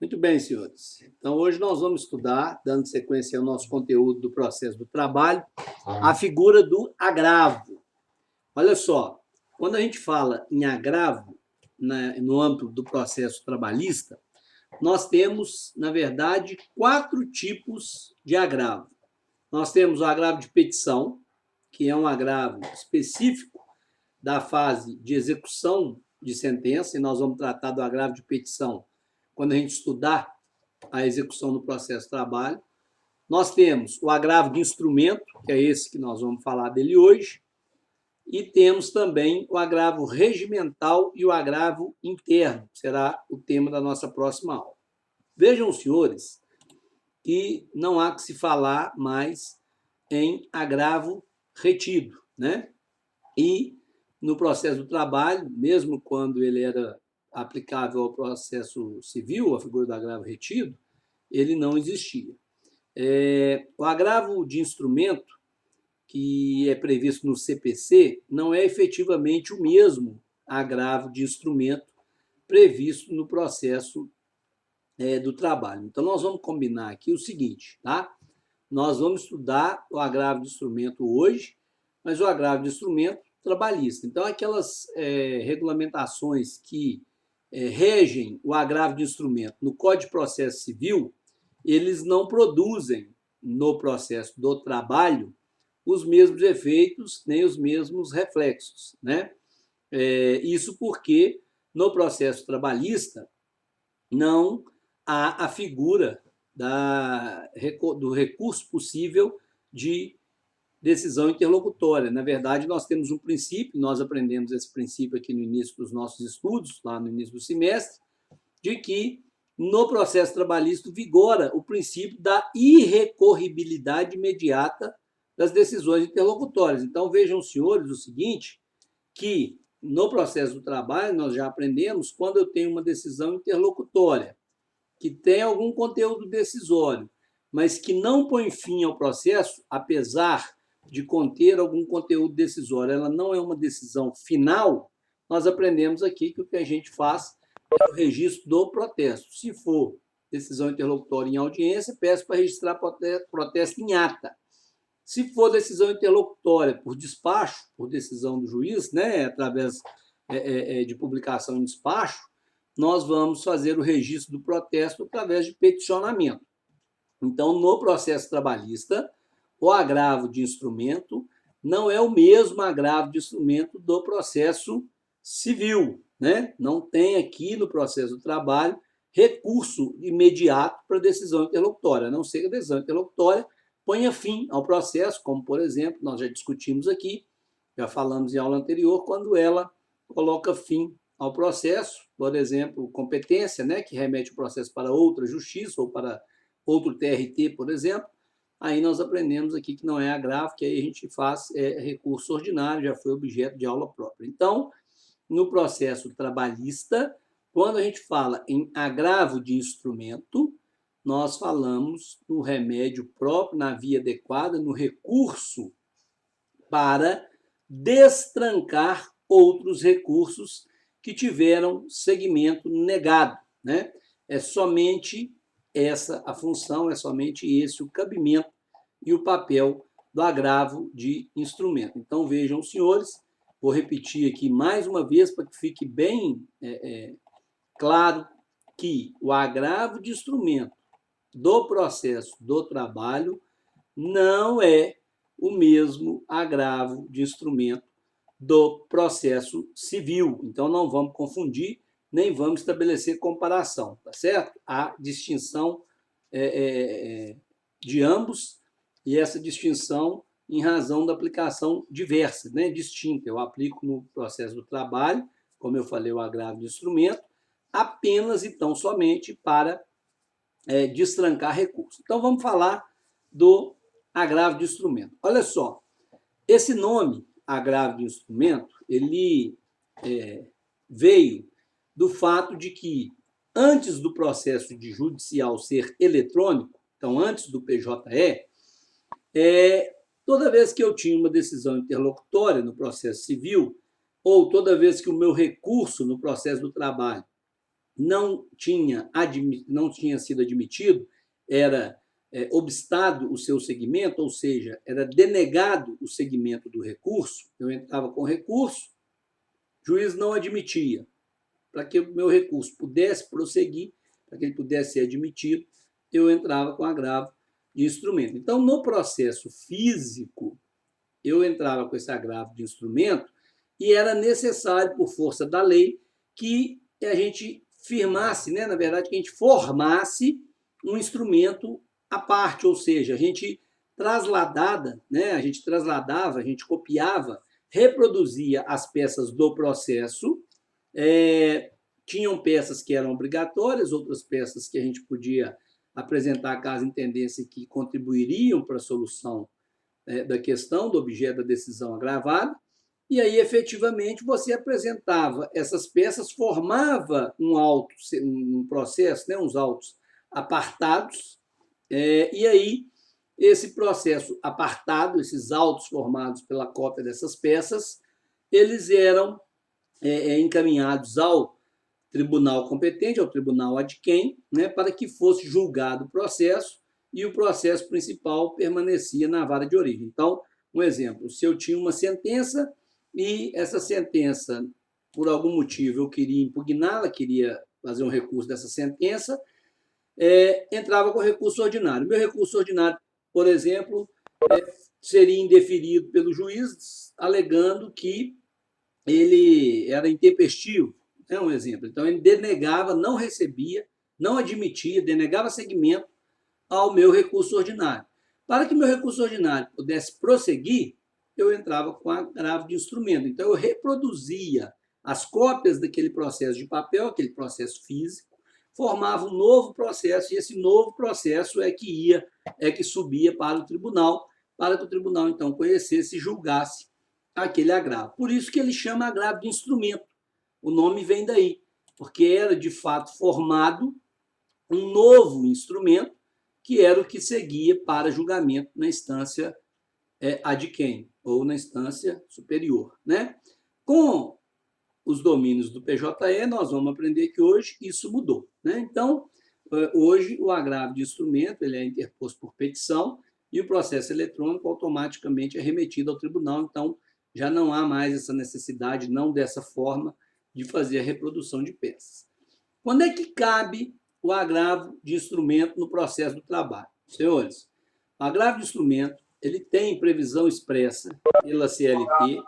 Muito bem, senhores. Então, hoje nós vamos estudar, dando sequência ao nosso conteúdo do processo do trabalho, a figura do agravo. Olha só, quando a gente fala em agravo, no âmbito do processo trabalhista, nós temos, na verdade, 4 tipos de agravo. Nós temos o agravo de petição, que é um agravo específico da fase de execução de sentença, e nós vamos tratar do agravo de petição quando a gente estudar a execução do processo de trabalho. Nós temos o agravo de instrumento, que é esse que nós vamos falar dele hoje, e temos também o agravo regimental e o agravo interno, que será o tema da nossa próxima aula. Vejam, senhores, que não há que se falar mais em agravo retido, né? E no processo do trabalho, mesmo quando ele era aplicável ao processo civil, a figura do agravo retido, ele não existia. O agravo de instrumento, que é previsto no CPC, não é efetivamente o mesmo agravo de instrumento previsto no processo do trabalho. Então, nós vamos combinar aqui o seguinte, tá? Nós vamos estudar o agravo de instrumento hoje, mas o agravo de instrumento trabalhista. Então, aquelas regulamentações que regem o agravo de instrumento no Código de Processo Civil, eles não produzem no processo do trabalho os mesmos efeitos nem os mesmos reflexos, né? Isso porque no processo trabalhista não há a figura do recurso possível de decisão interlocutória. Na verdade, nós temos um princípio, nós aprendemos esse princípio aqui no início dos nossos estudos, lá no início do semestre, de que no processo trabalhista vigora o princípio da irrecorribilidade imediata das decisões interlocutórias. Então, vejam, senhores, o seguinte, que no processo do trabalho nós já aprendemos quando eu tenho uma decisão interlocutória que tem algum conteúdo decisório, mas que não põe fim ao processo, apesar de conter algum conteúdo decisório, ela não é uma decisão final, nós aprendemos aqui que o que a gente faz é o registro do protesto. Se for decisão interlocutória em audiência, peço para registrar protesto em ata. Se for decisão interlocutória por despacho, por decisão do juiz, né, através de publicação em despacho, nós vamos fazer o registro do protesto através de peticionamento. Então, no processo trabalhista, o agravo de instrumento não é o mesmo agravo de instrumento do processo civil, né? Não tem aqui no processo do trabalho recurso imediato para decisão interlocutória, a não ser que a decisão interlocutória ponha fim ao processo, como, por exemplo, nós já discutimos aqui, já falamos em aula anterior, quando ela coloca fim ao processo, por exemplo, competência, né, que remete o processo para outra justiça ou para outro TRT, por exemplo, aí nós aprendemos aqui que não é agravo, que aí a gente faz recurso ordinário, já foi objeto de aula própria. Então, no processo trabalhista, quando a gente fala em agravo de instrumento, nós falamos no remédio próprio, na via adequada, no recurso para destrancar outros recursos que tiveram segmento negado, né? É somente essa a função, é somente esse o cabimento e o papel do agravo de instrumento. Então, vejam, senhores, vou repetir aqui mais uma vez para que fique bem claro que o agravo de instrumento do processo do trabalho não é o mesmo agravo de instrumento do processo civil. Então, não vamos confundir, nem vamos estabelecer comparação, tá certo? Há distinção de ambos, e essa distinção em razão da aplicação diversa, né? Distinta. Eu aplico no processo do trabalho, como eu falei, o agravo de instrumento, apenas e tão somente para destrancar recurso. Então, vamos falar do agravo de instrumento. Olha só, esse nome, agravo de instrumento, ele veio do fato de que, antes do processo de judicial ser eletrônico, então antes do PJE, toda vez que eu tinha uma decisão interlocutória no processo civil, ou toda vez que o meu recurso no processo do trabalho não tinha sido admitido, era obstado o seu segmento, ou seja, era denegado o segmento do recurso, eu entrava com recurso, o juiz não admitia. Para que o meu recurso pudesse prosseguir, para que ele pudesse ser admitido, eu entrava com agravo de instrumento. Então, no processo físico, eu entrava com esse agravo de instrumento e era necessário, por força da lei, que a gente firmasse, né, na verdade, que a gente formasse um instrumento à parte, ou seja, a gente né, a gente copiava, reproduzia as peças do processo. Tinham peças que eram obrigatórias, outras peças que a gente podia apresentar caso entendesse que contribuiriam para a solução da questão, do objeto da decisão agravada, e aí, efetivamente, você apresentava essas peças, formava um processo, né, uns autos apartados, e aí esse processo apartado, esses autos formados pela cópia dessas peças, eles eram encaminhados ao tribunal competente, ao tribunal ad quem, né, para que fosse julgado o processo, e o processo principal permanecia na vara de origem. Então, um exemplo, se eu tinha uma sentença e essa sentença, por algum motivo, eu queria impugná-la, queria fazer um recurso dessa sentença, entrava com recurso ordinário. Meu recurso ordinário, por exemplo, seria indeferido pelo juiz, alegando que ele era intempestivo, é um exemplo. Então, ele denegava, não recebia, não admitia, denegava seguimento ao meu recurso ordinário. Para que meu recurso ordinário pudesse prosseguir, eu entrava com agravo de instrumento. Então, eu reproduzia as cópias daquele processo de papel, aquele processo físico, formava um novo processo, e esse novo processo é que subia para o tribunal, para que o tribunal, então, conhecesse e julgasse aquele agravo. Por isso que ele chama agravo de instrumento. O nome vem daí, porque era, de fato, formado um novo instrumento, que era o que seguia para julgamento na instância ad quem, ou na instância superior. Né? Com os domínios do PJE, nós vamos aprender que hoje isso mudou. Né? Então, hoje, o agravo de instrumento ele é interposto por petição e o processo eletrônico automaticamente é remetido ao tribunal. Então, já não há mais essa necessidade, não dessa forma, de fazer a reprodução de peças. Quando é que cabe o agravo de instrumento no processo do trabalho? Senhores, o agravo de instrumento ele tem previsão expressa pela CLT.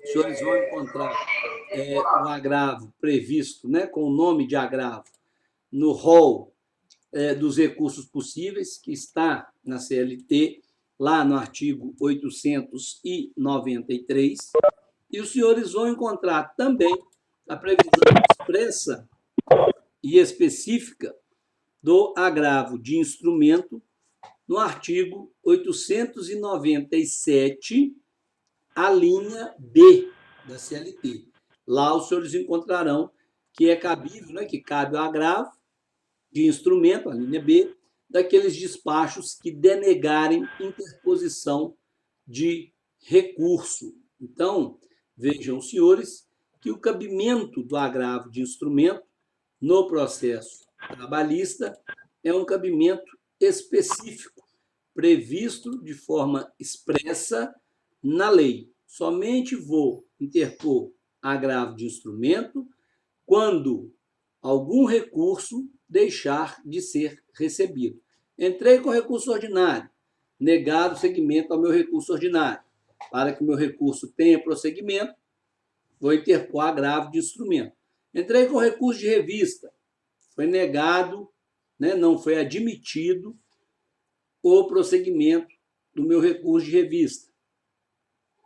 Os senhores vão encontrar o agravo previsto, né, com o nome de agravo, no rol dos recursos possíveis, que está na CLT, lá no artigo 893, e os senhores vão encontrar também a previsão expressa e específica do agravo de instrumento no artigo 897, a linha B da CLT. Lá os senhores encontrarão que é cabível, né, que cabe o agravo de instrumento, a linha B, daqueles despachos que denegarem interposição de recurso. Então, vejam, senhores, que o cabimento do agravo de instrumento no processo trabalhista é um cabimento específico, previsto de forma expressa na lei. Somente vou interpor agravo de instrumento quando algum recurso deixar de ser recebido. Entrei com recurso ordinário, negado o seguimento ao meu recurso ordinário. Para que o meu recurso tenha prosseguimento, vou interpor agravo de instrumento. Entrei com recurso de revista, foi negado, né, não foi admitido o prosseguimento do meu recurso de revista.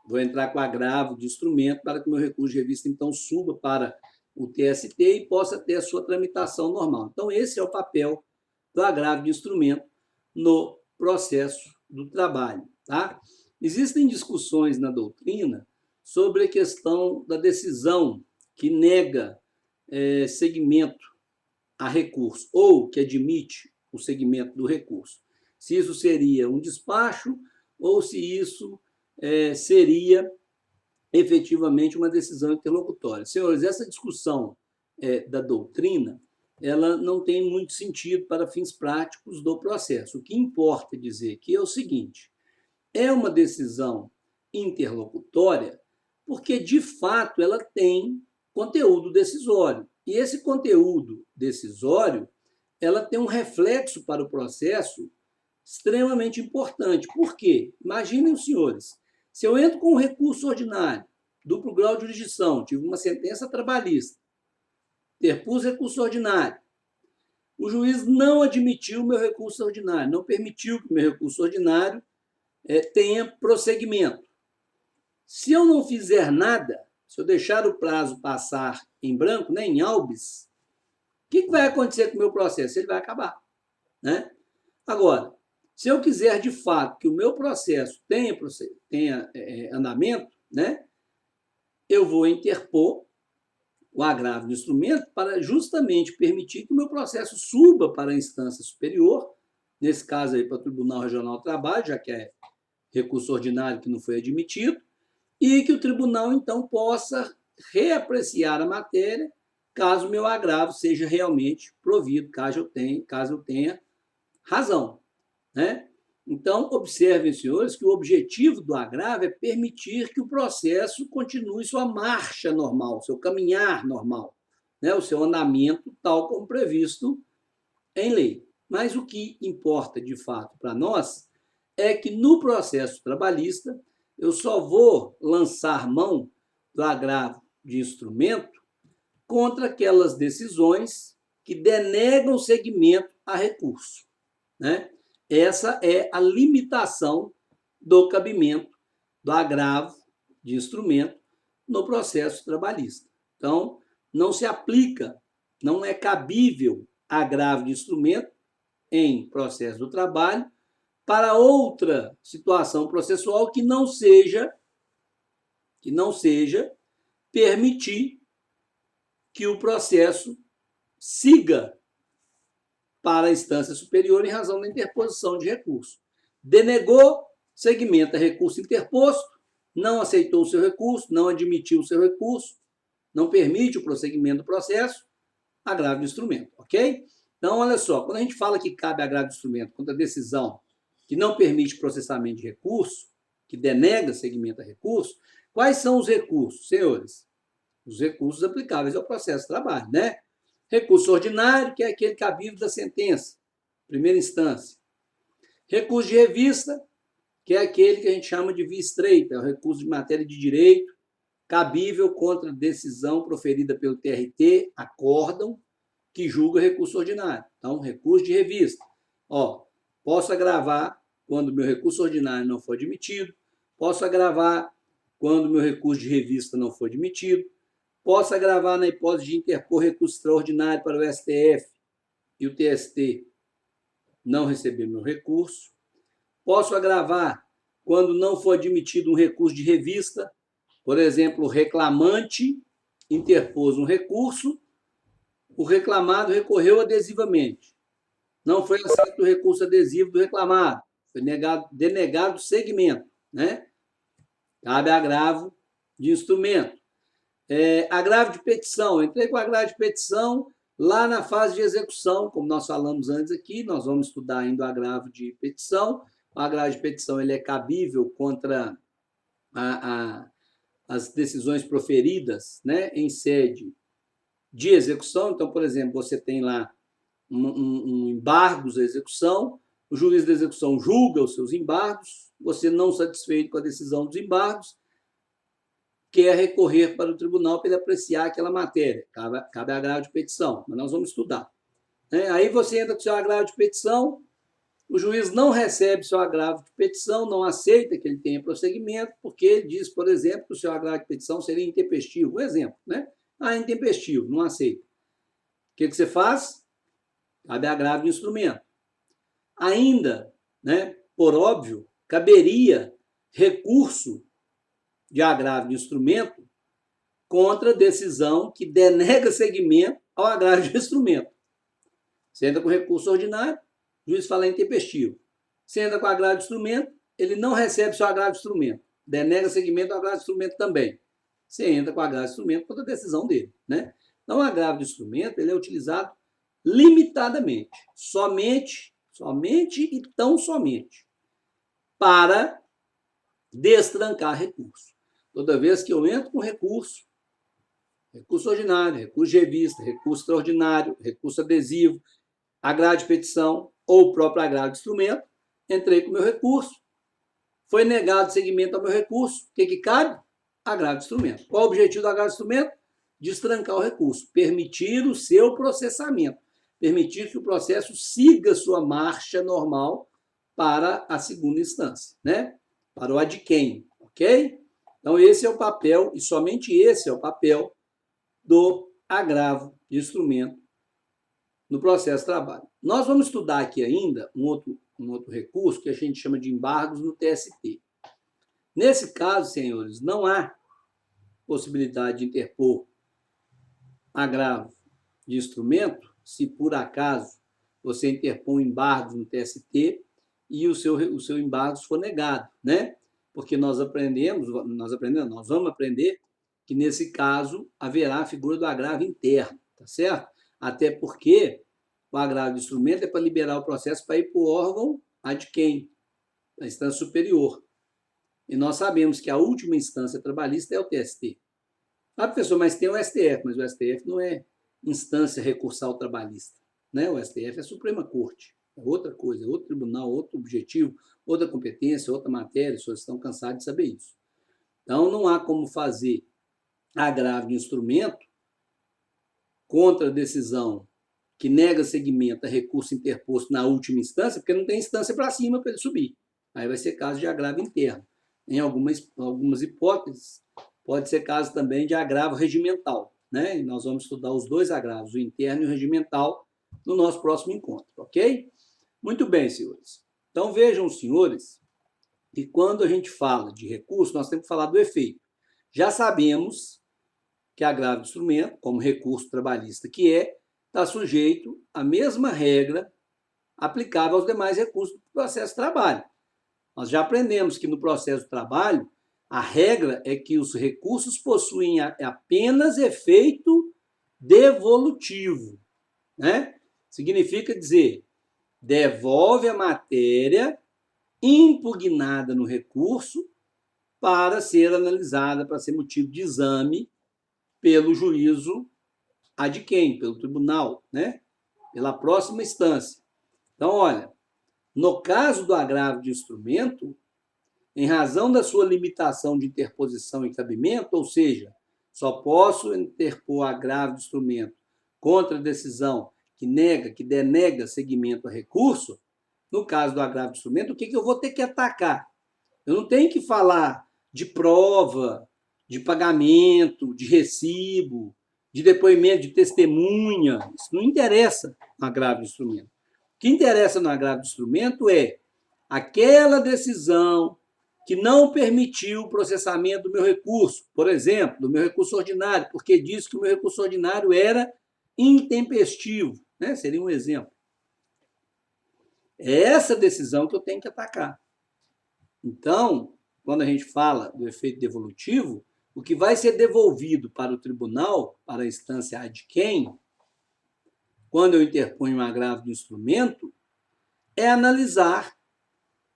Vou entrar com agravo de instrumento para que o meu recurso de revista, então, suba para o TST e possa ter a sua tramitação normal. Então, esse é o papel do agravo de instrumento no processo do trabalho. Tá? Existem discussões na doutrina sobre a questão da decisão que nega segmento a recurso ou que admite o segmento do recurso. Se isso seria um despacho ou se isso seria efetivamente uma decisão interlocutória. Senhores, essa discussão da doutrina, ela não tem muito sentido para fins práticos do processo. O que importa dizer aqui é o seguinte: é uma decisão interlocutória porque, de fato, ela tem conteúdo decisório. E esse conteúdo decisório, ela tem um reflexo para o processo extremamente importante. Por quê? Imaginem os senhores, se eu entro com um recurso ordinário, duplo grau de jurisdição, tive uma sentença trabalhista, interpus recurso ordinário, o juiz não admitiu o meu recurso ordinário, não permitiu que o meu recurso ordinário tenha prosseguimento. Se eu não fizer nada, se eu deixar o prazo passar em branco, né, em albis, o que vai acontecer com o meu processo? Ele vai acabar. Né? Agora, se eu quiser de fato que o meu processo tenha andamento, né, eu vou interpor o agravo do instrumento para justamente permitir que o meu processo suba para a instância superior, nesse caso aí para o Tribunal Regional do Trabalho, já que é recurso ordinário que não foi admitido, e que o tribunal, então, possa reapreciar a matéria caso o meu agravo seja realmente provido, caso eu tenha razão. Né? Então, observem, senhores, que o objetivo do agravo é permitir que o processo continue sua marcha normal, seu caminhar normal, né? O seu andamento tal como previsto em lei. Mas o que importa, de fato, para nós é que no processo trabalhista eu só vou lançar mão do agravo de instrumento contra aquelas decisões que denegam seguimento a recurso. Né? Essa é a limitação do cabimento do agravo de instrumento no processo trabalhista. Então, não se aplica, não é cabível agravo de instrumento em processo do trabalho para outra situação processual que não seja permitir que o processo siga para a instância superior em razão da interposição de recurso. Denegou, segmenta recurso interposto, não aceitou o seu recurso, não admitiu o seu recurso, não permite o prosseguimento do processo, agravo de instrumento, ok? Então, olha só, quando a gente fala que cabe agravo de instrumento contra a decisão que não permite processamento de recurso, que denega segmento a recurso, quais são os recursos, senhores? Os recursos aplicáveis ao processo de trabalho, né? Recurso ordinário, que é aquele cabível da sentença, primeira instância. Recurso de revista, que é aquele que a gente chama de via estreita, é o recurso de matéria de direito, cabível contra decisão proferida pelo TRT, acórdão, que julga recurso ordinário. Então, recurso de revista. Posso agravar quando meu recurso ordinário não for admitido, posso agravar quando meu recurso de revista não for admitido, posso agravar na hipótese de interpor recurso extraordinário para o STF e o TST não receber meu recurso, posso agravar quando não for admitido um recurso de revista, por exemplo, o reclamante interpôs um recurso, o reclamado recorreu adesivamente. Não foi aceito o recurso adesivo do reclamado, foi denegado o segmento. Né? Cabe agravo de instrumento. Agravo de petição. Entrei com agravo de petição lá na fase de execução, como nós falamos antes aqui, nós vamos estudar ainda o agravo de petição. O agravo de petição ele é cabível contra as decisões proferidas, né, em sede de execução. Então, por exemplo, você tem lá um embargo da execução, o juiz da execução julga os seus embargos, você não satisfeito com a decisão dos embargos, quer recorrer para o tribunal para ele apreciar aquela matéria. Cabe agravo de petição, mas nós vamos estudar. Aí você entra com o seu agravo de petição, o juiz não recebe seu agravo de petição, não aceita que ele tenha prosseguimento, porque ele diz, por exemplo, que o seu agravo de petição seria intempestivo. Um exemplo, né? Intempestivo, não aceita. O que você faz? Cabe agravo de instrumento. Ainda, né, por óbvio, caberia recurso de agravo de instrumento contra decisão que denega seguimento ao agravo de instrumento. Você entra com recurso ordinário, o juiz fala intempestivo. Você entra com agravo de instrumento, ele não recebe seu agravo de instrumento, denega seguimento ao agravo de instrumento também. Você entra com agravo de instrumento contra a decisão dele. Né? Então, o agravo de instrumento ele é utilizado limitadamente, somente e tão somente, para destrancar recurso. Toda vez que eu entro com recurso ordinário, recurso de revista, recurso extraordinário, recurso adesivo, agravo de petição ou o próprio agravo de instrumento, entrei com o meu recurso, foi negado seguimento ao meu recurso, o que cabe? Agravo de instrumento. Qual o objetivo do agravo de instrumento? Destrancar o recurso, permitir o seu processamento, permitir que o processo siga sua marcha normal para a segunda instância, né? Para o adquém, ok? Então, esse é o papel, e somente esse é o papel do agravo de instrumento no processo de trabalho. Nós vamos estudar aqui ainda um outro recurso que a gente chama de embargos no TST. Nesse caso, senhores, não há possibilidade de interpor agravo de instrumento se por acaso você interpõe embargos no TST e o seu embargo for negado, né? Porque nós vamos aprender que nesse caso haverá a figura do agravo interno, tá certo? Até porque o agravo de instrumento é para liberar o processo para ir para o órgão adquém, a instância superior. E nós sabemos que a última instância trabalhista é o TST. Ah, professor, mas tem o STF, mas o STF não é instância recursal trabalhista, né? O STF é a Suprema Corte, é outra coisa, é outro tribunal, outro objetivo, outra competência, outra matéria, vocês estão cansados de saber isso. Então, não há como fazer agravo de instrumento contra a decisão que nega seguimento a recurso interposto na última instância, porque não tem instância para cima para ele subir. Aí vai ser caso de agravo interno. Em algumas hipóteses, pode ser caso também de agravo regimental, né? E nós vamos estudar os dois agravos, o interno e o regimental, no nosso próximo encontro, ok? Muito bem, senhores. Então, vejam, senhores, que quando a gente fala de recurso, nós temos que falar do efeito. Já sabemos que agravo de instrumento, como recurso trabalhista que está sujeito à mesma regra aplicável aos demais recursos do processo de trabalho. Nós já aprendemos que no processo de trabalho, a regra é que os recursos possuem apenas efeito devolutivo, né? Significa dizer, devolve a matéria impugnada no recurso para ser analisada, para ser motivo de exame pelo juízo adquém, pelo tribunal, né? Pela próxima instância. Então, olha, no caso do agravo de instrumento, em razão da sua limitação de interposição e cabimento, ou seja, só posso interpor agravo de instrumento contra a decisão que denega seguimento a recurso, no caso do agravo de instrumento, o que eu vou ter que atacar? Eu não tenho que falar de prova, de pagamento, de recibo, de depoimento de testemunha. Isso não interessa no agravo de instrumento. O que interessa no agravo de instrumento é aquela decisão que não permitiu o processamento do meu recurso, por exemplo, do meu recurso ordinário, porque disse que o meu recurso ordinário era intempestivo, né? Seria um exemplo. É essa decisão que eu tenho que atacar. Então, quando a gente fala do efeito devolutivo, o que vai ser devolvido para o tribunal, para a instância adquém, quando eu interponho um agravo do instrumento, é analisar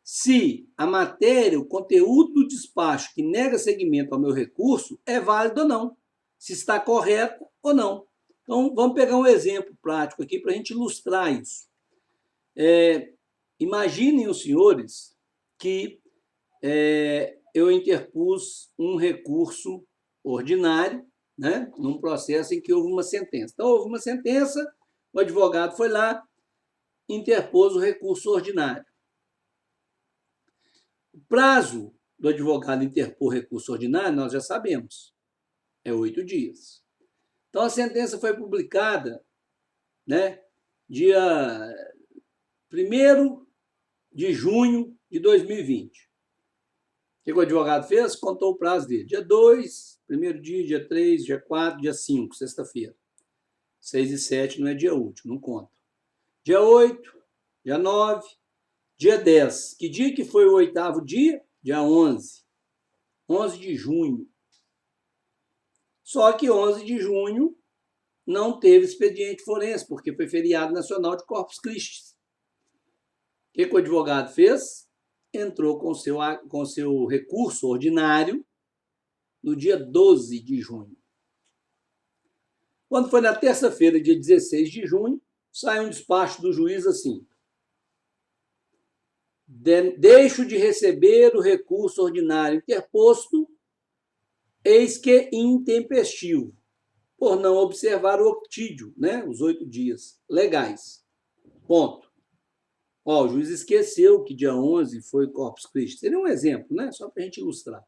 se a matéria, o conteúdo do despacho que nega seguimento ao meu recurso é válido ou não, se está correto ou não. Então, vamos pegar um exemplo prático aqui para a gente ilustrar isso. Imaginem os senhores que eu interpus um recurso ordinário, né, num processo em que houve uma sentença. Então, houve uma sentença, o advogado foi lá, interpôs o recurso ordinário. O prazo do advogado interpor recurso ordinário, nós já sabemos, é 8 dias. Então, a sentença foi publicada, né, dia 1º de junho de 2020. O que o advogado fez? Contou o prazo dele. Dia 2, primeiro dia, dia 3, dia 4, dia 5, sexta-feira. 6 e 7 não é dia útil, não conta. Dia 8, dia 9, dia 10. Que dia que foi o 8º dia? Dia 11. 11 de junho. Só que 11 de junho não teve expediente forense, porque foi feriado nacional de Corpus Christi. O que o advogado fez? Entrou com seu recurso ordinário no dia 12 de junho. Quando foi na terça-feira, dia 16 de junho, sai um despacho do juiz assim: deixo de receber o recurso ordinário interposto, eis que intempestivo, por não observar o octídio, né, os 8 dias legais. Ponto. Ó, o juiz esqueceu que dia 11 foi Corpus Christi. Seria um exemplo, né? Só para a gente ilustrar.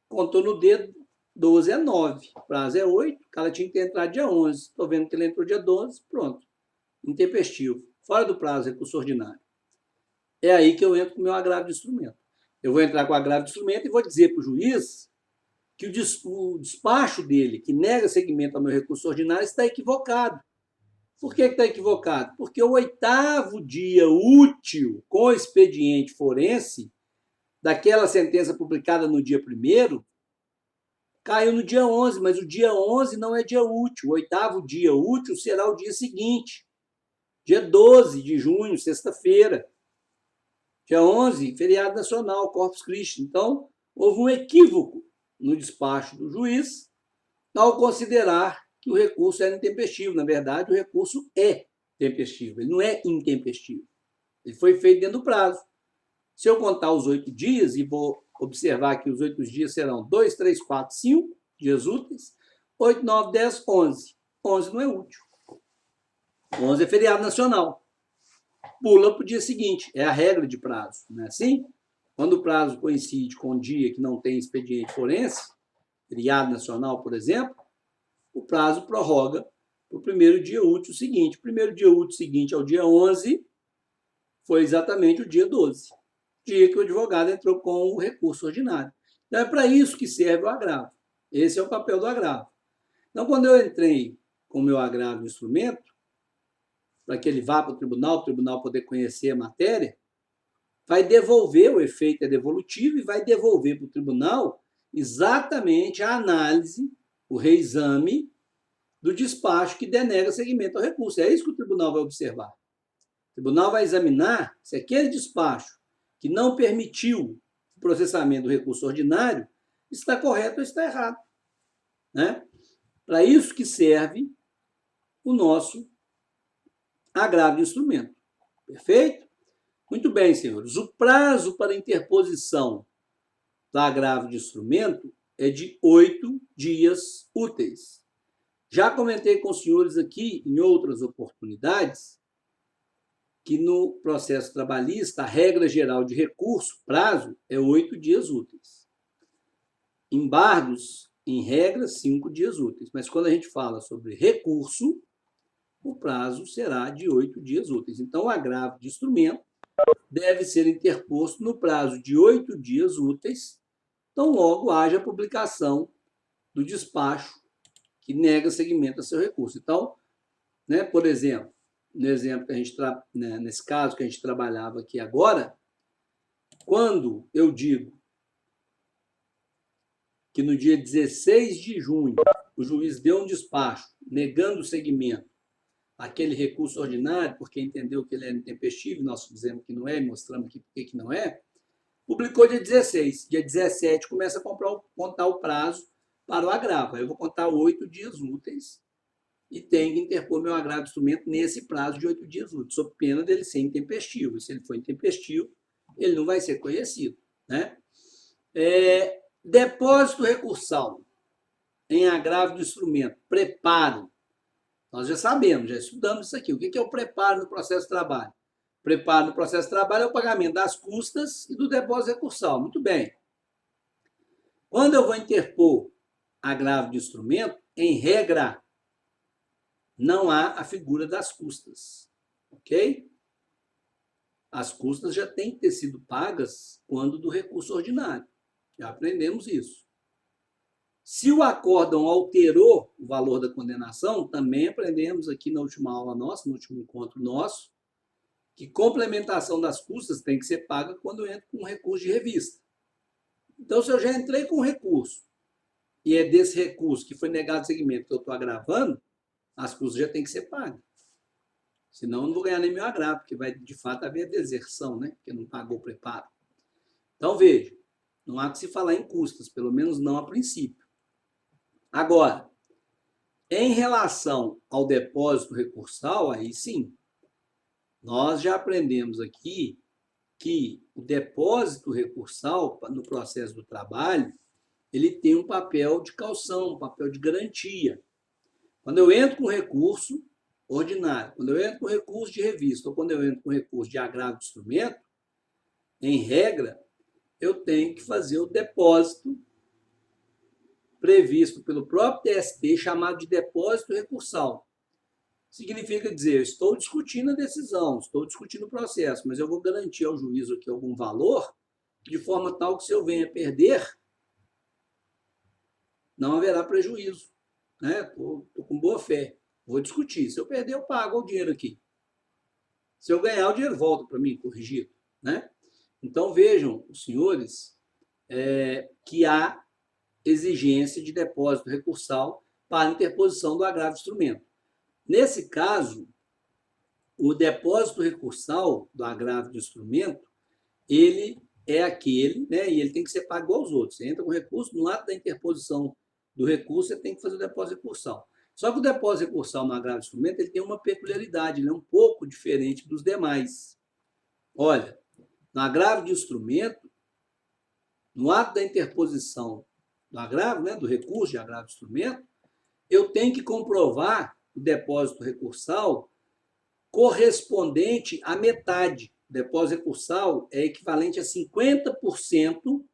Contou no dedo, 12 é 9, o prazo é 8, o cara tinha que entrar dia 11. Estou vendo que ele entrou dia 12, pronto. Intempestivo. Fora do prazo, recurso ordinário. É aí que eu entro com o meu agravo de instrumento. Eu vou entrar com o agravo de instrumento e vou dizer para o juiz que o despacho dele, que nega seguimento ao meu recurso ordinário, está equivocado. Por que está equivocado? Porque o 8º dia útil com expediente forense, daquela sentença publicada no dia 1º, caiu no dia 11, mas o dia 11 não é dia útil. O 8º dia útil será o dia seguinte, dia 12 de junho, sexta-feira. Dia 11, feriado nacional, Corpus Christi. Então, houve um equívoco no despacho do juiz ao considerar que o recurso era intempestivo. Na verdade, o recurso é tempestivo, ele não é intempestivo. Ele foi feito dentro do prazo. Se eu contar os 8 dias, e vou observar que os 8 dias serão 2, 3, 4, 5 dias úteis, 8, 9, 10, 11. 11 não é útil. 11 é feriado nacional. Pula para o dia seguinte. É a regra de prazo, não é assim? Quando o prazo coincide com um dia que não tem expediente forense, feriado nacional, por exemplo, o prazo prorroga para o primeiro dia útil seguinte. O primeiro dia útil seguinte ao dia 11 foi exatamente o dia 12, dia que o advogado entrou com o recurso ordinário. Então, é para isso que serve o agravo. Esse é o papel do agravo. Então, quando eu entrei com o meu agravo de instrumento, para que ele vá para o tribunal poder conhecer a matéria, vai devolver, o efeito é devolutivo, e vai devolver para o tribunal exatamente a análise, o reexame do despacho que denega seguimento ao recurso. É isso que o tribunal vai observar. O tribunal vai examinar se aquele despacho que não permitiu o processamento do recurso ordinário está correto ou está errado. Né? Para isso que serve o nosso agravo de instrumento. Perfeito? Muito bem, senhores. O prazo para interposição do agravo de instrumento é de 8 dias úteis. Já comentei com os senhores aqui, em outras oportunidades, que no processo trabalhista, a regra geral de recurso, prazo, é 8 dias úteis. Embargos, em regra, 5 dias úteis. Mas quando a gente fala sobre recurso, o prazo será de 8 dias úteis. Então, o agravo de instrumento deve ser interposto no prazo de 8 dias úteis, então logo haja a publicação do despacho que nega seguimento a seu recurso. Então, né, por exemplo, no exemplo que a gente nesse caso que a gente trabalhava aqui agora, quando eu digo que no dia 16 de junho o juiz deu um despacho negando o seguimento àquele recurso ordinário, porque entendeu que ele era intempestivo, nós dizemos que não é, mostramos aqui por que não é, publicou dia 16. Dia 17 começa a contar o prazo para o agravo. Aí eu vou contar 8 dias úteis e tenho que interpor meu agravo de instrumento nesse prazo de 8 dias úteis, sob pena dele ser intempestivo. Se ele for intempestivo, ele não vai ser conhecido. Né? Depósito recursal em agravo de instrumento, preparo. Nós já sabemos, já estudamos isso aqui. O que é o preparo no processo de trabalho? Preparo no processo de trabalho é o pagamento das custas e do depósito recursal. Muito bem. Quando eu vou interpor agravo de instrumento, em regra, não há a figura das custas. Ok? As custas já têm que ter sido pagas quando do recurso ordinário. Já aprendemos isso. Se o acórdão alterou o valor da condenação, também aprendemos aqui na última aula nossa, no último encontro nosso, que complementação das custas tem que ser paga quando eu entro com um recurso de revista. Então, se eu já entrei com recurso e é desse recurso que foi negado segmento que eu estou agravando, as custas já têm que ser pagas. Senão eu não vou ganhar nem meu agravo, porque vai de fato haver deserção, né? Porque não pagou o preparo. Então, veja, não há que se falar em custas, pelo menos não a princípio. Agora, em relação ao depósito recursal, aí sim, nós já aprendemos aqui que o depósito recursal no processo do trabalho, ele tem um papel de caução, um papel de garantia. Quando eu entro com recurso ordinário, quando eu entro com recurso de revista ou quando eu entro com recurso de agravo de instrumento, em regra, eu tenho que fazer o depósito previsto pelo próprio TST, chamado de depósito recursal. Significa dizer, eu estou discutindo a decisão, estou discutindo o processo, mas eu vou garantir ao juízo aqui algum valor, de forma tal que se eu venha perder, não haverá prejuízo. Estou com boa fé, vou discutir. Se eu perder, eu pago o dinheiro aqui. Se eu ganhar, o dinheiro volta para mim, corrigido. Né? Então, vejam, os senhores, que há exigência de depósito recursal para interposição do agravo de instrumento. Nesse caso, o depósito recursal do agravo de instrumento, ele é aquele, né, e ele tem que ser pago aos outros. Você entra com recurso, no ato da interposição do recurso, você tem que fazer o depósito recursal. Só que o depósito recursal no agravo de instrumento, ele tem uma peculiaridade, ele é um pouco diferente dos demais. Olha, no agravo de instrumento, no ato da interposição do agravo, né, do recurso de agravo de instrumento, eu tenho que comprovar o depósito recursal correspondente à metade. O depósito recursal é equivalente a 50%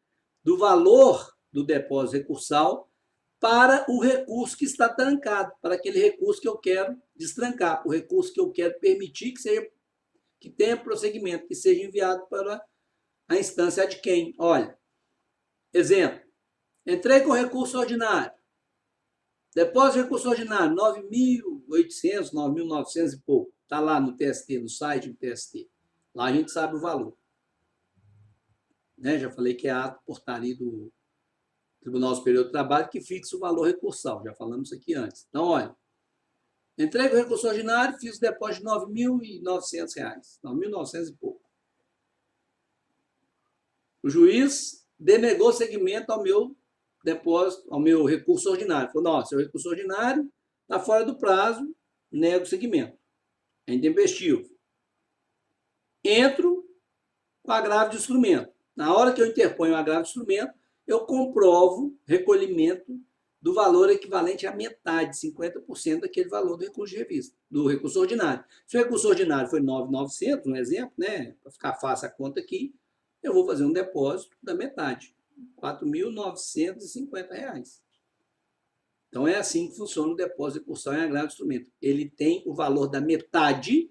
do valor do depósito recursal para o recurso que está trancado, para aquele recurso que eu quero destrancar, o recurso que eu quero permitir que tenha prosseguimento, que seja enviado para a instância de quem? Olha, exemplo, entrei com recurso ordinário, depósito de recurso ordinário, 9.800, 9.900 e pouco. Está lá no TST, no site do TST. Lá a gente sabe o valor. Né? Já falei que é ato portaria do Tribunal Superior do Trabalho que fixa o valor recursal. Já falamos isso aqui antes. Então, olha, entrei com recurso ordinário, fiz o depósito de R$ 9.900. 9.900 e pouco. O juiz denegou segmento ao meu depósito, ao meu recurso ordinário. Falou, não, seu recurso ordinário está fora do prazo, nego o segmento. É intempestivo. Entro com agravo de instrumento. Na hora que eu interponho o agravo de instrumento, eu comprovo recolhimento do valor equivalente à metade, 50% daquele valor do recurso de revista, do recurso ordinário. Se o recurso ordinário foi 9.900, um exemplo, né, para ficar fácil a conta aqui, eu vou fazer um depósito da metade, R$ 4.950. Então, é assim que funciona o depósito recursal em agravo de instrumento. Ele tem o valor da metade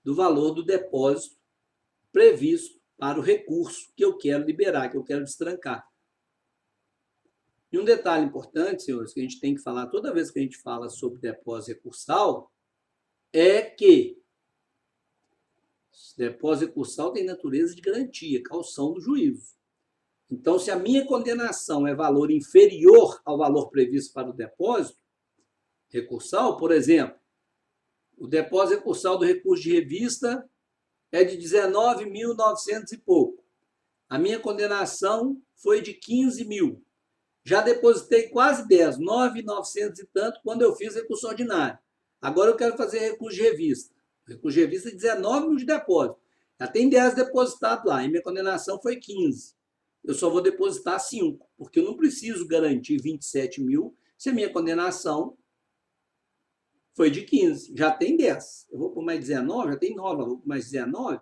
do valor do depósito previsto para o recurso que eu quero liberar, que eu quero destrancar. E um detalhe importante, senhores, que a gente tem que falar toda vez que a gente fala sobre depósito recursal, é que depósito recursal tem natureza de garantia, caução do juízo. Então, se a minha condenação é valor inferior ao valor previsto para o depósito recursal, por exemplo, o depósito recursal do recurso de revista é de 19.900 e pouco. A minha condenação foi de 15 mil. Já depositei quase 10, 9.900 e tanto, quando eu fiz recurso ordinário. Agora eu quero fazer recurso de revista. Recurso de revista é 19 mil de depósito. Já tem 10 depositados lá, e minha condenação foi 15. Eu só vou depositar 5, porque eu não preciso garantir 27 mil se a minha condenação foi de 15. Já tem 10. Eu vou por mais 19, já tem 9, eu vou por mais 19,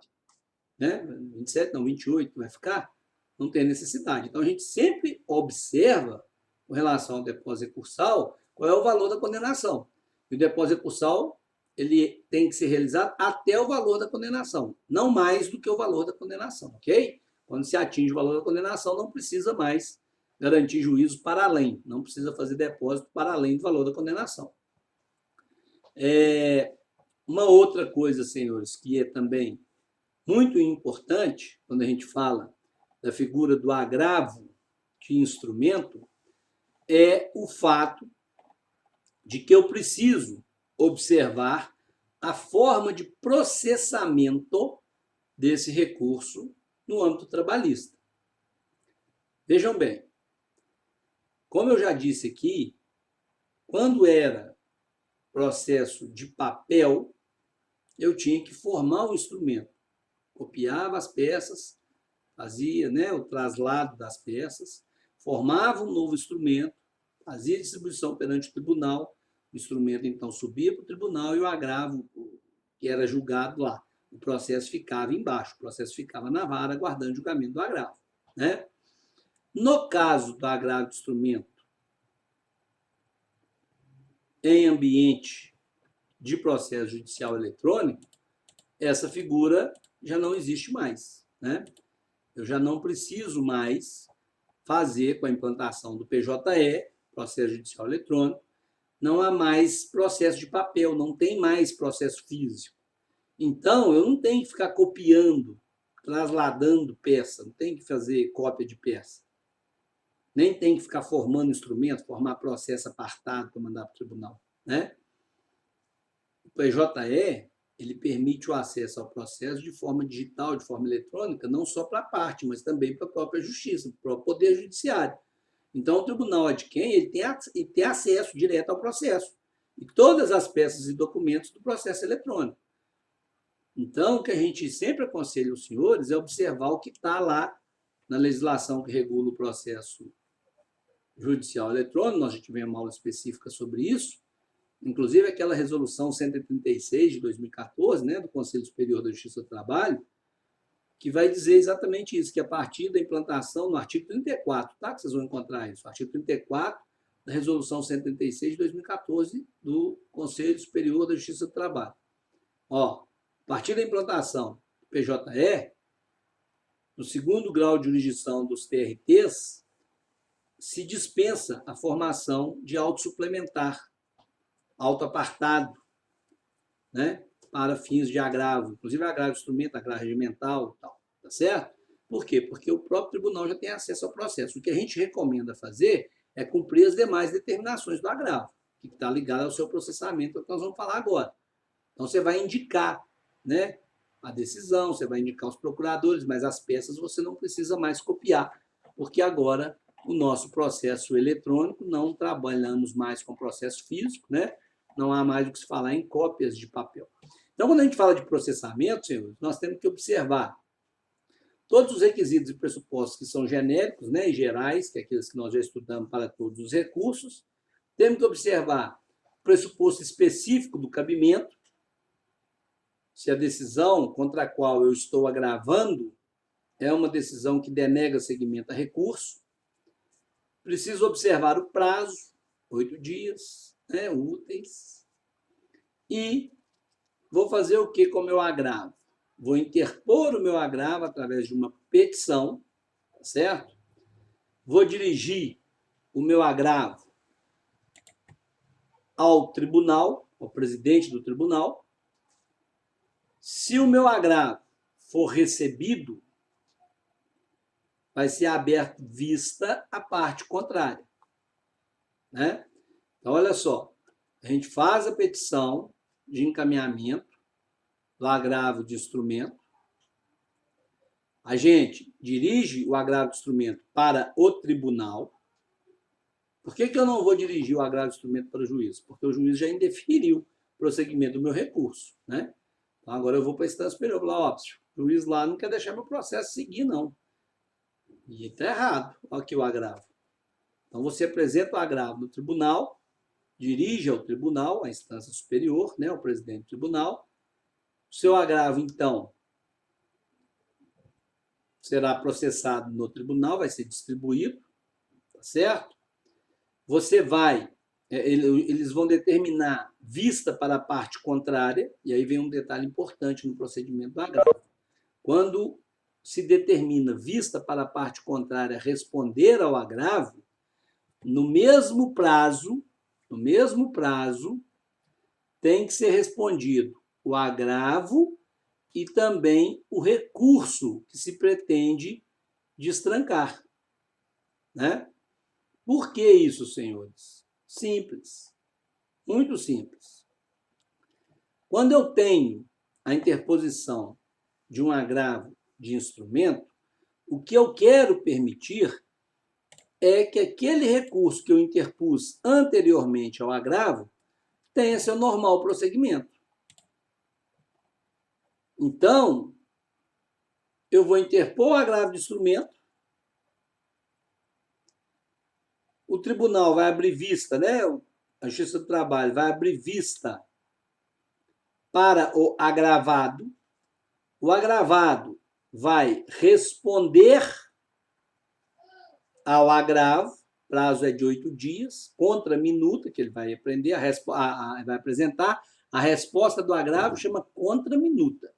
né? 27, não, 28 vai ficar. Não tem necessidade. Então, a gente sempre observa, com relação ao depósito recursal, qual é o valor da condenação. E o depósito recursal, ele tem que ser realizado até o valor da condenação, não mais do que o valor da condenação, ok? Quando se atinge o valor da condenação, não precisa mais garantir juízo para além, não precisa fazer depósito para além do valor da condenação. Uma outra coisa, senhores, que é também muito importante, quando a gente fala da figura do agravo de instrumento, é o fato de que eu preciso observar a forma de processamento desse recurso no âmbito trabalhista. Vejam bem, como eu já disse aqui, quando era processo de papel, eu tinha que formar um instrumento. Copiava as peças, fazia, né, o traslado das peças, formava um novo instrumento, fazia a distribuição perante o tribunal, o instrumento então subia para o tribunal e o agravo, que era julgado lá, o processo ficava embaixo, o processo ficava na vara, aguardando o julgamento do agravo. Né? No caso do agravo de instrumento em ambiente de processo judicial eletrônico, essa figura já não existe mais. Né? Eu já não preciso mais fazer com a implantação do PJE, processo judicial eletrônico, não há mais processo de papel, não tem mais processo físico. Então, eu não tenho que ficar copiando, trasladando peça, não tenho que fazer cópia de peça. Nem tem que ficar formando instrumento, formar processo apartado para mandar para o tribunal. Né? O PJE, ele permite o acesso ao processo de forma digital, de forma eletrônica, não só para a parte, mas também para a própria justiça, para o próprio poder judiciário. Então, o tribunal adquém, ele tem acesso direto ao processo e todas as peças e documentos do processo eletrônico. Então, o que a gente sempre aconselha os senhores é observar o que está lá na legislação que regula o processo judicial eletrônico. Nós já tivemos uma aula específica sobre isso, inclusive aquela resolução 136 de 2014, né, do Conselho Superior da Justiça do Trabalho, que vai dizer exatamente isso, que a partir da implantação, no artigo 34, tá, que vocês vão encontrar isso, artigo 34 da resolução 136 de 2014 do Conselho Superior da Justiça do Trabalho. Ó, a partir da implantação do PJE, no segundo grau de jurisdição dos TRTs, se dispensa a formação de auto suplementar, auto apartado, né, para fins de agravo, inclusive agravo de instrumento, agravo regimental e tal, tá certo? Por quê? Porque o próprio tribunal já tem acesso ao processo. O que a gente recomenda fazer é cumprir as demais determinações do agravo, que está ligado ao seu processamento, é o que nós vamos falar agora. Então, você vai indicar, né, a decisão, você vai indicar os procuradores, mas as peças você não precisa mais copiar, porque agora o nosso processo eletrônico, não trabalhamos mais com processo físico, né? Não há mais o que se falar em cópias de papel. Então, quando a gente fala de processamento, senhores, nós temos que observar todos os requisitos e pressupostos que são genéricos, né, e gerais, que é aqueles que nós já estudamos para todos os recursos. Temos que observar o pressuposto específico do cabimento, se a decisão contra a qual eu estou agravando é uma decisão que denega seguimento a recurso. Preciso observar o prazo, 8 dias, né, úteis. E vou fazer o que com o meu agravo? Vou interpor o meu agravo através de uma petição, certo? Vou dirigir o meu agravo ao tribunal, ao presidente do tribunal. Se o meu agravo for recebido, vai ser aberto vista à parte contrária. Né? Então, olha só, a gente faz a petição de encaminhamento do agravo de instrumento, a gente dirige o agravo de instrumento para o tribunal. Por que eu não vou dirigir o agravo de instrumento para o juiz? Porque o juiz já indeferiu o prosseguimento do meu recurso. Né? Então, agora eu vou para a instância superior, vou falar, ó, o juiz lá não quer deixar meu processo seguir, não. E está errado. Olha aqui o agravo. Então, você apresenta o agravo no tribunal, dirige ao tribunal, à instância superior, né, ao presidente do tribunal. O seu agravo, então, será processado no tribunal, vai ser distribuído, tá certo? Você vai, eles vão determinar vista para a parte contrária, e aí vem um detalhe importante no procedimento do agravo. Quando se determina vista para a parte contrária responder ao agravo, no mesmo prazo, tem que ser respondido o agravo e também o recurso que se pretende destrancar. Né? Por que isso, senhores? Simples, muito simples. Quando eu tenho a interposição de um agravo de instrumento, o que eu quero permitir é que aquele recurso que eu interpus anteriormente ao agravo tenha seu normal prosseguimento. Então, eu vou interpor o agravo de instrumento, o tribunal vai abrir vista, né? A Justiça do Trabalho vai abrir vista para o agravado vai responder ao agravo, prazo é de 8 dias, contra a minuta, que ele vai aprender, vai apresentar, a resposta do agravo chama contra minuta.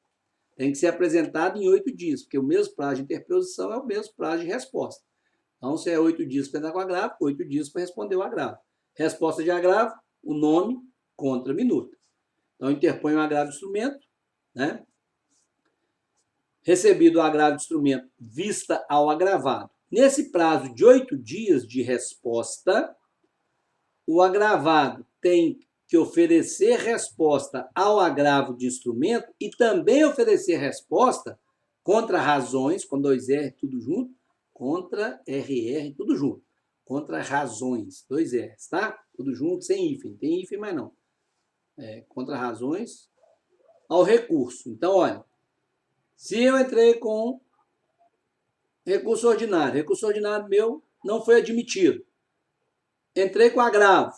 Tem que ser apresentado em 8 dias, porque o mesmo prazo de interposição é o mesmo prazo de resposta. Então, se é 8 dias para entrar com o agravo, 8 dias para responder o agravo. Resposta de agravo, o nome, contra minuta. Então, interpõe o agravo de instrumento, né? Recebido o agravo de instrumento, vista ao agravado. Nesse prazo de 8 dias de resposta, o agravado tem que oferecer resposta ao agravo de instrumento e também oferecer resposta contra razões, com 2 R tudo junto, contra RR tudo junto, contra razões, 2 R's, tá? Tudo junto, sem hífen, tem hífen, mas não. Contra razões ao recurso. Então, olha, se eu entrei com recurso ordinário meu não foi admitido, entrei com agravo,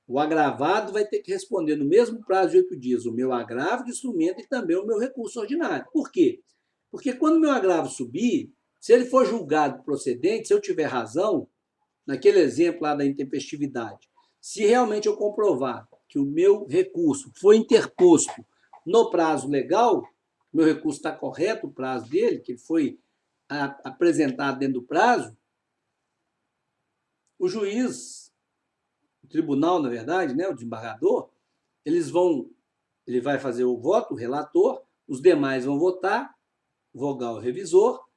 o agravado vai ter que responder no mesmo prazo de 8 dias o meu agravo de instrumento e também o meu recurso ordinário. Por quê? Porque quando o meu agravo subir, se ele for julgado procedente, se eu tiver razão, naquele exemplo lá da intempestividade, se realmente eu comprovar que o meu recurso foi interposto no prazo legal, meu recurso está correto, o prazo dele, que ele foi apresentado dentro do prazo, o juiz, o tribunal, na verdade, né, o desembargador, ele vai fazer o voto, o relator, os demais vão votar, vogal o revisor,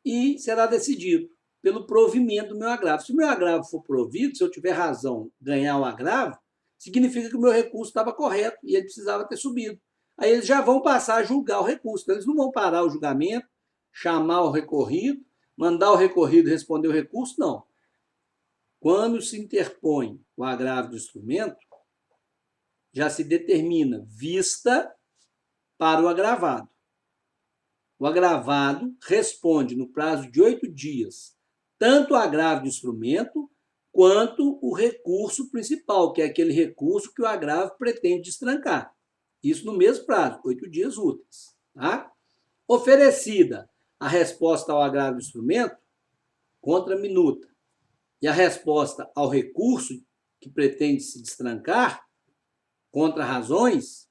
e será decidido pelo provimento do meu agravo. Se o meu agravo for provido, se eu tiver razão ganhar o agravo, significa que o meu recurso estava correto e ele precisava ter subido. Aí eles já vão passar a julgar o recurso. Então, eles não vão parar o julgamento, chamar o recorrido, mandar o recorrido responder o recurso, não. Quando se interpõe o agravo do instrumento, já se determina vista para o agravado. O agravado responde no prazo de 8 dias, tanto o agravo do instrumento quanto o recurso principal, que é aquele recurso que o agravo pretende destrancar. Isso no mesmo prazo, 8 dias úteis. Tá? Oferecida a resposta ao agravo do instrumento, contra a minuta, e a resposta ao recurso que pretende se destrancar, contra razões,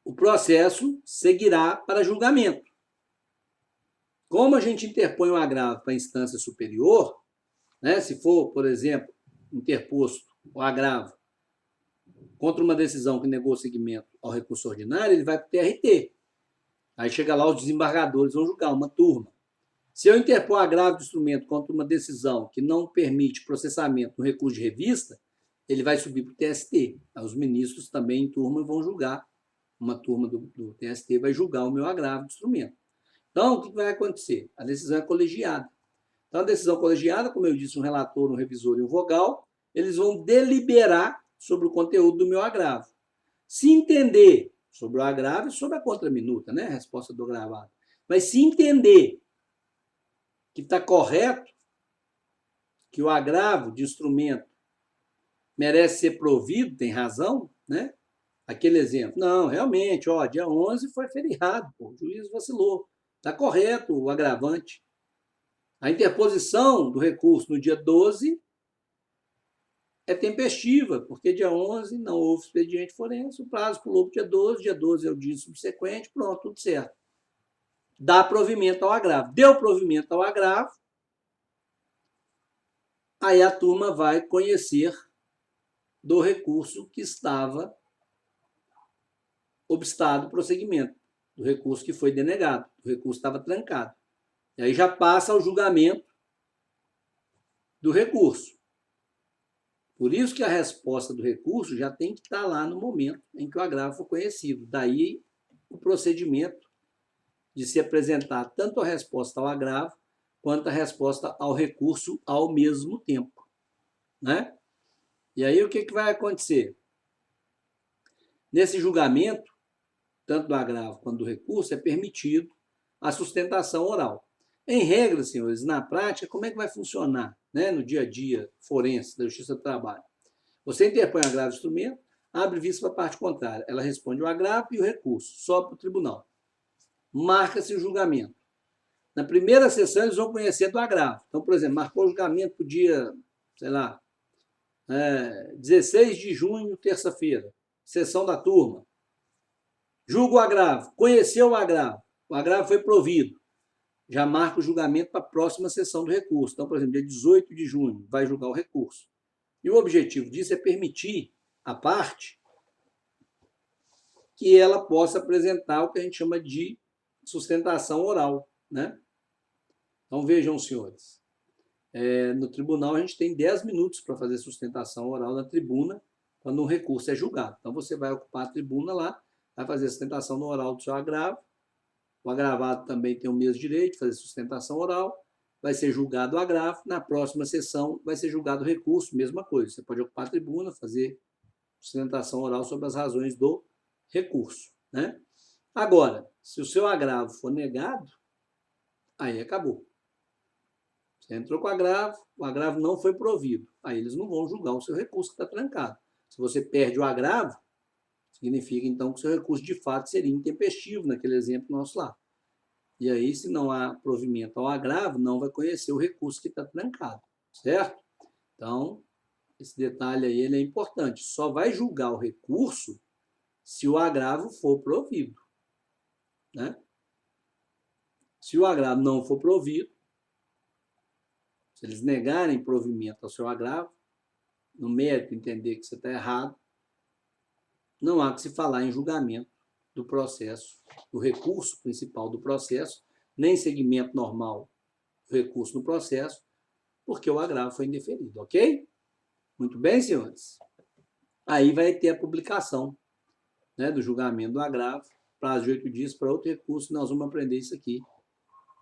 o processo seguirá para julgamento. Como a gente interpõe o agravo para a instância superior, né, se for, por exemplo, interposto o agravo contra uma decisão que negou o seguimento ao recurso ordinário, ele vai para o TRT. Aí chega lá, os desembargadores vão julgar, uma turma. Se eu interpor agravo de instrumento contra uma decisão que não permite processamento no recurso de revista, ele vai subir para o TST. Aí os ministros também em turma vão julgar, uma turma do TST vai julgar o meu agravo de instrumento. Então, o que vai acontecer? A decisão é colegiada. Então, a decisão colegiada, como eu disse, um relator, um revisor e um vogal, eles vão deliberar sobre o conteúdo do meu agravo. Se entender sobre o agravo e sobre a contraminuta, né? A resposta do agravado. Mas se entender que está correto, que o agravo de instrumento merece ser provido, tem razão, né? Aquele exemplo. Não, realmente, ó, dia 11 foi feriado, pô, o juiz vacilou. Está correto o agravante. A interposição do recurso no dia 12 é tempestiva, porque dia 11 não houve expediente forense, o prazo pulou para dia 12 é o dia subsequente, pronto, tudo certo. Dá provimento ao agravo. Deu provimento ao agravo, aí a turma vai conhecer do recurso que estava obstado o prosseguimento, do recurso que foi denegado, o recurso estava trancado. E aí já passa ao julgamento do recurso. Por isso que a resposta do recurso já tem que estar lá no momento em que o agravo for conhecido. Daí o procedimento de se apresentar tanto a resposta ao agravo quanto a resposta ao recurso ao mesmo tempo, né? E aí o que vai acontecer? Nesse julgamento, tanto do agravo quanto do recurso, é permitido a sustentação oral. Em regra, senhores, na prática, como é que vai funcionar, né, no dia a dia forense da Justiça do Trabalho? Você interpõe o agravo do instrumento, abre vista para a parte contrária. Ela responde o agravo e o recurso, sobe para o tribunal. Marca-se o julgamento. Na primeira sessão, eles vão conhecer do agravo. Então, por exemplo, marcou o julgamento para o dia, sei lá, 16 de junho, terça-feira, sessão da turma. Julga o agravo, conheceu o agravo foi provido. Já marca o julgamento para a próxima sessão do recurso. Então, por exemplo, dia 18 de junho, vai julgar o recurso. E o objetivo disso é permitir à parte que ela possa apresentar o que a gente chama de sustentação oral, né? Então, vejam, senhores, no tribunal a gente tem 10 minutos para fazer sustentação oral na tribuna, quando um recurso é julgado. Então, você vai ocupar a tribuna lá, vai fazer a sustentação no oral do seu agravo. O agravado também tem o mesmo direito de fazer sustentação oral, vai ser julgado o agravo, na próxima sessão vai ser julgado o recurso, mesma coisa. Você pode ocupar a tribuna, fazer sustentação oral sobre as razões do recurso, né? Agora, se o seu agravo for negado, aí acabou. Você entrou com o agravo não foi provido. Aí eles não vão julgar o seu recurso que está trancado. Se você perde o agravo, significa então que o seu recurso de fato seria intempestivo, naquele exemplo nosso lá. E aí, se não há provimento ao agravo, não vai conhecer o recurso que está trancado, certo? Então, esse detalhe aí ele é importante. Só vai julgar o recurso se o agravo for provido, né? Se o agravo não for provido, se eles negarem provimento ao seu agravo, no mérito entender que você está errado, não há que se falar em julgamento do processo, do recurso principal do processo, nem segmento normal do recurso no processo, porque o agravo foi indeferido, ok? Muito bem, senhores? Aí vai ter a publicação, né, do julgamento do agravo, prazo de 8 dias para outro recurso, nós vamos aprender isso aqui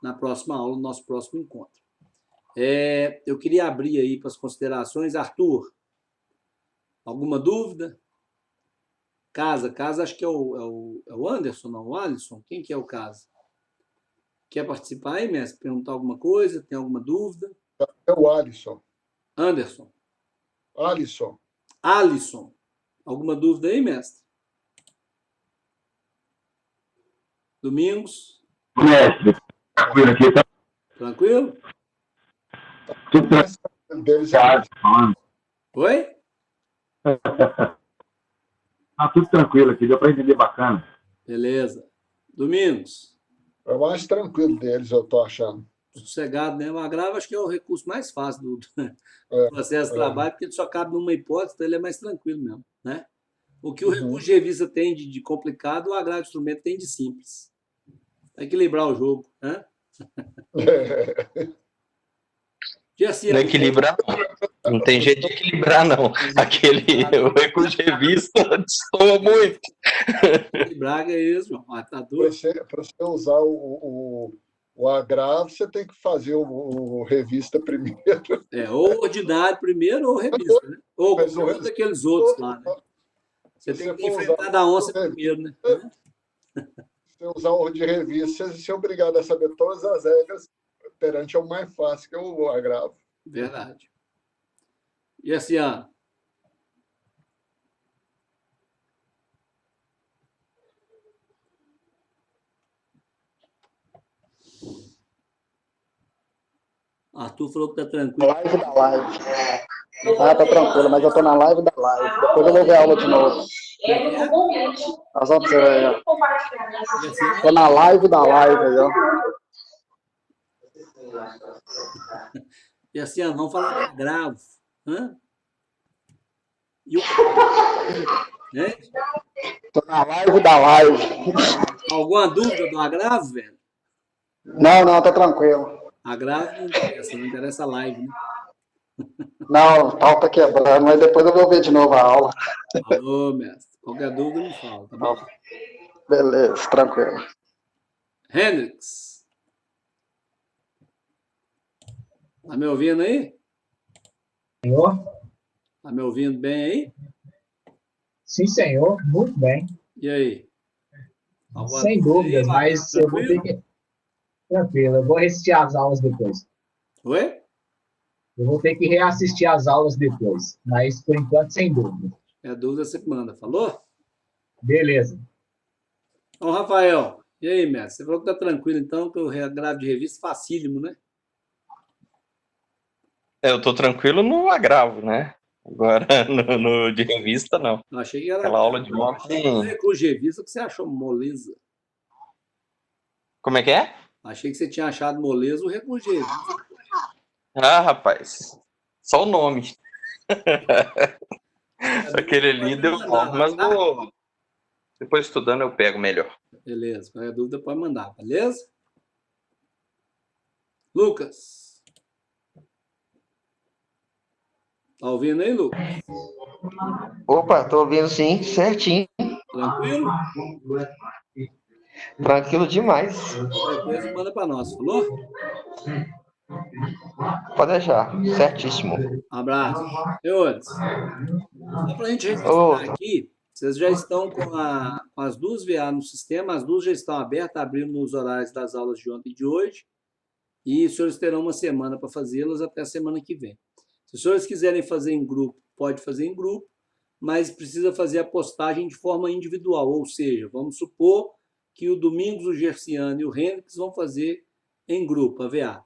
na próxima aula, no nosso próximo encontro. Eu queria abrir aí para as considerações. Arthur, alguma dúvida? Casa, acho que é o Anderson, não, o Alisson? Quem que é o Casa? Quer participar aí, mestre? Perguntar alguma coisa? Tem alguma dúvida? É o Alisson. Anderson. Alisson. Alguma dúvida aí, mestre? Domingos? Mestre, tranquilo aqui, tá? Tranquilo? Tudo tranquilo. Oi? Tá tudo tranquilo aqui, deu para entender bacana. Beleza. Domingos? É o mais tranquilo deles, eu estou achando. Sossegado, né? O agravo acho que é o recurso mais fácil do processo de trabalho, porque ele só cabe numa hipótese, então ele é mais tranquilo mesmo, né? O que o recurso de revista tem de complicado, o agravo de instrumento tem de simples. Tem que equilibrar o jogo, né? Não equilibra, não. Não tem jeito de equilibrar, não. O recurso de revista destoa muito. Equilibrar é isso, meu. Tá doido. Para você usar o agravo, você tem que fazer o revista primeiro. Ou ordinário primeiro, ou revista, né? Ou qualquer daqueles outros lá, né? Você tem que enfrentar da onça primeiro, né? Se você usar o de revista, você é obrigado a saber todas as regras perante o mais fácil, que é o agravo. Verdade. E assim, Arthur falou que tá tranquilo. Live da live. Tá tranquilo, mas eu tô na live da live. Depois eu vou ver a aula de novo. Nós vamos ver aí, ó. Tô na live da live aí, ó. E assim, vamos falar de agravo. E o... Tô na live da live. Alguma dúvida do agravo, velho? Não, tá tranquilo. Agravo não interessa a live, né? Não, o pau tá quebrando, mas depois eu vou ver de novo a aula. Alô, mestre. Qualquer dúvida me fala, tá bom? Beleza, tranquilo. Hendrix. Tá me ouvindo aí? Senhor? Tá me ouvindo bem aí? Sim, senhor. Muito bem. E aí? Alguma Sem dúvida aí? dúvidas, mas eu vou ter que... Tranquilo, eu vou assistir as aulas depois. Oi? Eu vou ter que reassistir as aulas depois, mas por enquanto, sem dúvida. É dúvida, você manda. Falou? Beleza. Então, Rafael, e aí, mestre? Você falou que tá tranquilo, então, que o agravo de revista é facílimo, né? Eu tô tranquilo no agravo, né? Agora, no de revista, não. Eu achei que era Aquela aula de ontem... com revista que você achou moleza. Como é que é? Achei que você tinha achado moleza o recurso de revista. Ah, rapaz. Só o nome. Aquele ali deu bom, mas vou... Depois estudando eu pego melhor. Beleza, qualquer dúvida pode mandar, beleza? Lucas. Tá ouvindo aí, Lucas? Opa, tô ouvindo sim, certinho. Tranquilo? Tranquilo demais. Qualquer coisa manda para nós, falou? Pode deixar, certíssimo. Abraço. Senhores, só para a gente Ô, registrar aqui, vocês já estão com as duas VA no sistema, as duas já estão abertas, abrindo nos horários das aulas de ontem e de hoje, e os senhores terão uma semana para fazê-las até a semana que vem. Se os senhores quiserem fazer em grupo, pode fazer em grupo, mas precisa fazer a postagem de forma individual, ou seja, vamos supor que o Domingos, o Gerciano e o Hendrix vão fazer em grupo, a VA.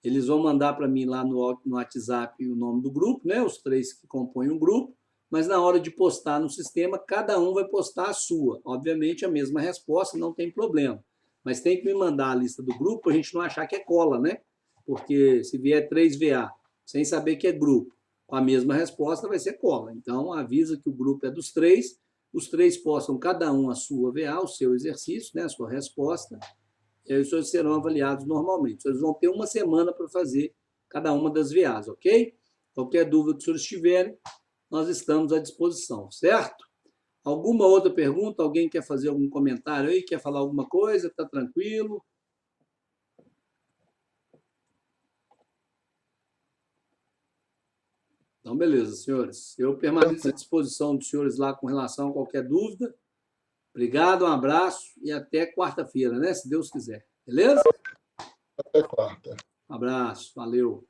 Eles vão mandar para mim lá no WhatsApp o nome do grupo, né? Os três que compõem o grupo, mas na hora de postar no sistema, cada um vai postar a sua. Obviamente, a mesma resposta, não tem problema. Mas tem que me mandar a lista do grupo para a gente não achar que é cola, né? Porque se vier 3 VA, sem saber que é grupo, com a mesma resposta, vai ser cola. Então, avisa que o grupo é dos três, os três postam cada um a sua VA, o seu exercício, né? A sua resposta, e aí os senhores serão avaliados normalmente. Os senhores vão ter uma semana para fazer cada uma das VAs, ok? Qualquer dúvida que os senhores tiverem, nós estamos à disposição, certo? Alguma outra pergunta? Alguém quer fazer algum comentário aí? Quer falar alguma coisa? Está tranquilo? Então, beleza, senhores. Eu permaneço à disposição dos senhores lá com relação a qualquer dúvida. Obrigado, um abraço e até quarta-feira, né? Se Deus quiser. Beleza? Até quarta. Um abraço, valeu.